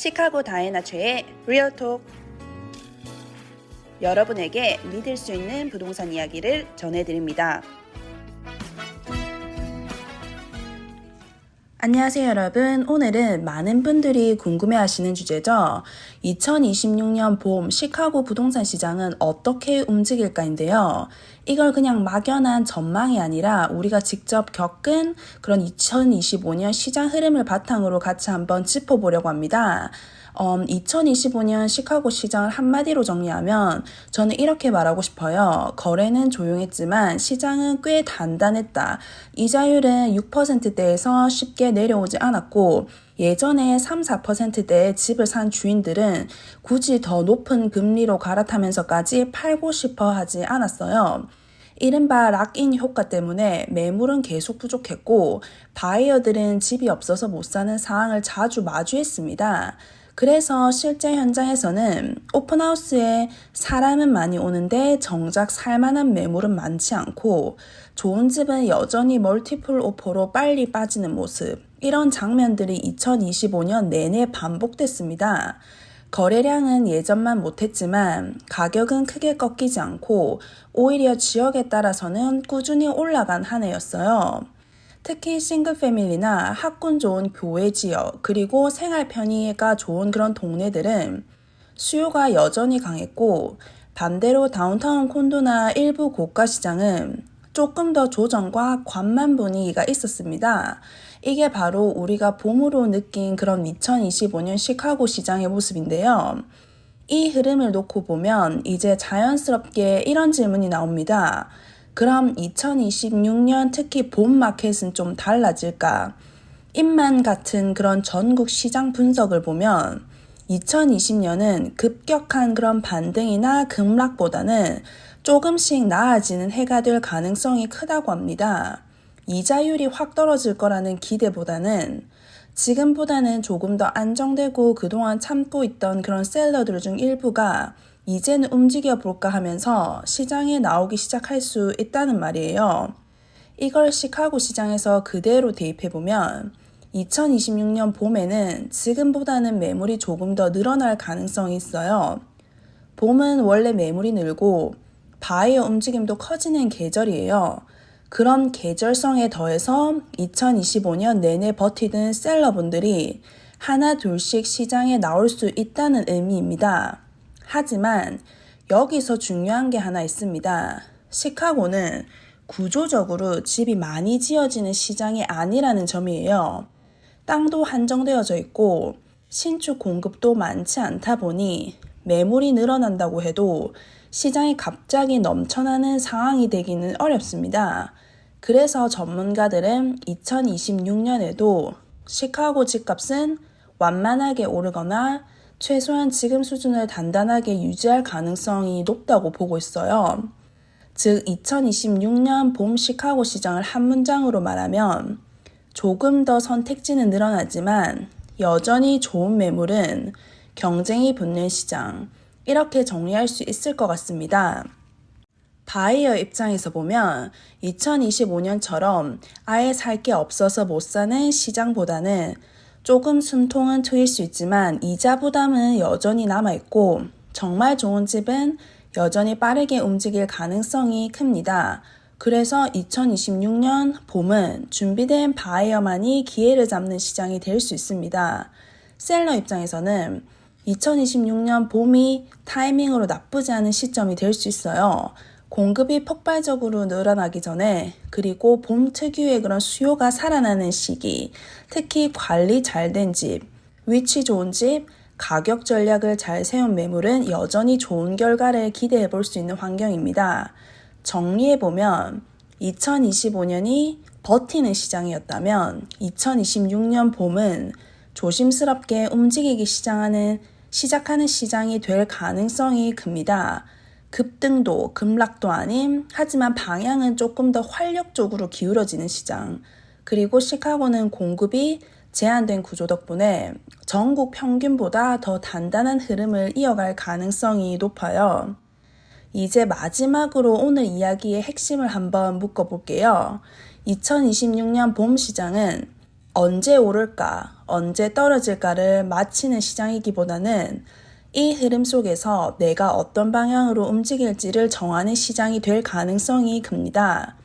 시카고 다이애나 최의 리얼톡. 여러분에게 믿을 수 있는 부동산 이야기를 전해드립니다. 안녕하세요 여러분. 오늘은 많은 분들이 궁금해하시는 주제죠. 2026년 봄 시카고 부동산 시장은 어떻게 움직일까인데요. 이걸 그냥 막연한 전망이 아니라 우리가 직접 겪은 그런 2025년 시장 흐름을 바탕으로 같이 한번 짚어보려고 합니다. 2025년 시카고 시장을 한마디로 정리하면 저는 이렇게 말하고 싶어요. 거래는 조용했지만 시장은 꽤 단단했다. 이자율은 6%대에서 쉽게 내려오지 않았고 예전에 3, 4%대의 집을 산 주인들은 굳이 더 높은 금리로 갈아타면서까지 팔고 싶어 하지 않았어요. 이른바 락인 효과 때문에 매물은 계속 부족했고 바이어들은 집이 없어서 못 사는 상황을 자주 마주했습니다. 그래서 실제 현장에서는 오픈하우스에 사람은 많이 오는데 정작 살만한 매물은 많지 않고 좋은 집은 여전히 멀티플 오퍼로 빨리 빠지는 모습, 이런 장면들이 2025년 내내 반복됐습니다. 거래량은 예전만 못했지만 가격은 크게 꺾이지 않고 오히려 지역에 따라서는 꾸준히 올라간 한 해였어요. 특히 싱글 패밀리나 학군 좋은 교외 지역, 그리고 생활 편의가 좋은 그런 동네들은 수요가 여전히 강했고 반대로 다운타운 콘도나 일부 고가 시장은 조금 더 조정과 관만 분위기가 있었습니다. 이게 바로 우리가 봄으로 느낀 그런 2025년 시카고 시장의 모습인데요. 이 흐름을 놓고 보면 이제 자연스럽게 이런 질문이 나옵니다. 그럼 2026년 특히 봄 마켓은 좀 달라질까? 입만 같은 그런 전국 시장 분석을 보면 2020년은 급격한 그런 반등이나 급락보다는 조금씩 나아지는 해가 될 가능성이 크다고 합니다. 이자율이 확 떨어질 거라는 기대보다는 지금보다는 조금 더 안정되고 그동안 참고 있던 그런 셀러들 중 일부가 이제는 움직여 볼까 하면서 시장에 나오기 시작할 수 있다는 말이에요. 이걸 시카고 시장에서 그대로 대입해보면 2026년 봄에는 지금보다는 매물이 조금 더 늘어날 가능성이 있어요. 봄은 원래 매물이 늘고 바이어 움직임도 커지는 계절이에요. 그런 계절성에 더해서 2025년 내내 버티던 셀러분들이 하나 둘씩 시장에 나올 수 있다는 의미입니다. 하지만 여기서 중요한 게 하나 있습니다. 시카고는 구조적으로 집이 많이 지어지는 시장이 아니라는 점이에요. 땅도 한정되어져 있고 신축 공급도 많지 않다 보니 매물이 늘어난다고 해도 시장이 갑자기 넘쳐나는 상황이 되기는 어렵습니다. 그래서 전문가들은 2026년에도 시카고 집값은 완만하게 오르거나 최소한 지금 수준을 단단하게 유지할 가능성이 높다고 보고 있어요. 즉 2026년 봄 시카고 시장을 한 문장으로 말하면 조금 더 선택지는 늘어나지만 여전히 좋은 매물은 경쟁이 붙는 시장, 이렇게 정리할 수 있을 것 같습니다. 바이어 입장에서 보면 2025년처럼 아예 살 게 없어서 못 사는 시장보다는 조금 숨통은 트일 수 있지만 이자 부담은 여전히 남아있고 정말 좋은 집은 여전히 빠르게 움직일 가능성이 큽니다. 그래서 2026년 봄은 준비된 바이어만이 기회를 잡는 시장이 될 수 있습니다. 셀러 입장에서는 2026년 봄이 타이밍으로 나쁘지 않은 시점이 될 수 있어요. 공급이 폭발적으로 늘어나기 전에, 그리고 봄 특유의 그런 수요가 살아나는 시기, 특히 관리 잘 된 집, 위치 좋은 집, 가격 전략을 잘 세운 매물은 여전히 좋은 결과를 기대해 볼 수 있는 환경입니다. 정리해보면 2025년이 버티는 시장이었다면 2026년 봄은 조심스럽게 움직이기 시작하는 시장이 될 가능성이 큽니다. 급등도 급락도 아닌, 하지만 방향은 조금 더 활력적으로 기울어지는 시장. 그리고 시카고는 공급이 제한된 구조 덕분에 전국 평균보다 더 단단한 흐름을 이어갈 가능성이 높아요. 이제 마지막으로 오늘 이야기의 핵심을 한번 묶어볼게요. 2026년 봄 시장은 언제 오를까, 언제 떨어질까를 맞히는 시장이기보다는 이 흐름 속에서 내가 어떤 방향으로 움직일지를 정하는 시장이 될 가능성이 큽니다.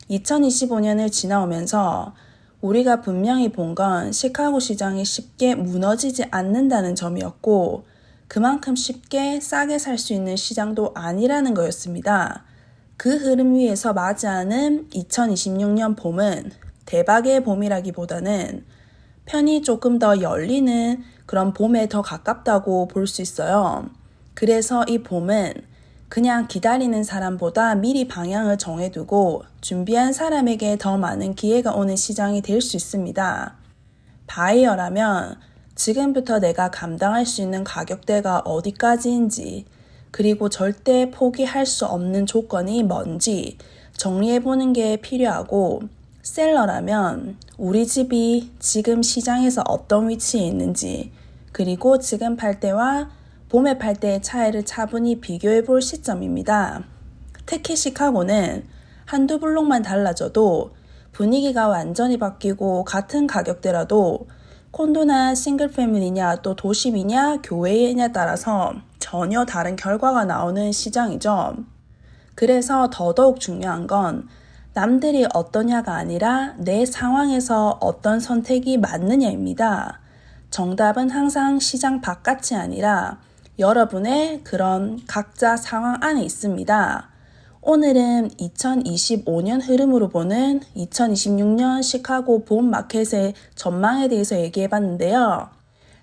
2025년을 지나오면서 우리가 분명히 본 건 시카고 시장이 쉽게 무너지지 않는다는 점이었고 그만큼 쉽게 싸게 살 수 있는 시장도 아니라는 거였습니다. 그 흐름 위에서 맞이하는 2026년 봄은 대박의 봄이라기보다는 편이 조금 더 열리는 그런 봄에 더 가깝다고 볼 수 있어요. 그래서 이 봄은 그냥 기다리는 사람보다 미리 방향을 정해두고 준비한 사람에게 더 많은 기회가 오는 시장이 될 수 있습니다. 바이어라면 지금부터 내가 감당할 수 있는 가격대가 어디까지인지 그리고 절대 포기할 수 없는 조건이 뭔지 정리해보는 게 필요하고 셀러라면 우리 집이 지금 시장에서 어떤 위치에 있는지 그리고 지금 팔 때와 봄에 팔 때의 차이를 차분히 비교해 볼 시점입니다. 특히 시카고는 한두 블록만 달라져도 분위기가 완전히 바뀌고 같은 가격대라도 콘도나 싱글 패밀리냐 또 도심이냐 교외이냐에 따라서 전혀 다른 결과가 나오는 시장이죠. 그래서 더더욱 중요한 건 남들이 어떠냐가 아니라 내 상황에서 어떤 선택이 맞느냐입니다. 정답은 항상 시장 바깥이 아니라 여러분의 그런 각자 상황 안에 있습니다. 오늘은 2025년 흐름으로 보는 2026년 시카고 봄 마켓의 전망에 대해서 얘기해봤는데요.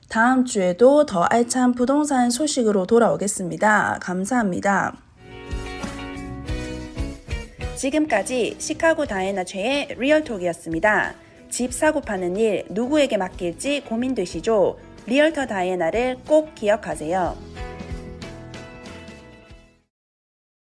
다음 주에도 더 알찬 부동산 소식으로 돌아오겠습니다. 감사합니다. 지금까지 시카고 다이애나 최의 리얼톡이었습니다. 집 사고 파는 일 누구에게 맡길지 고민되시죠? 리얼터 다이애나를 꼭 기억하세요.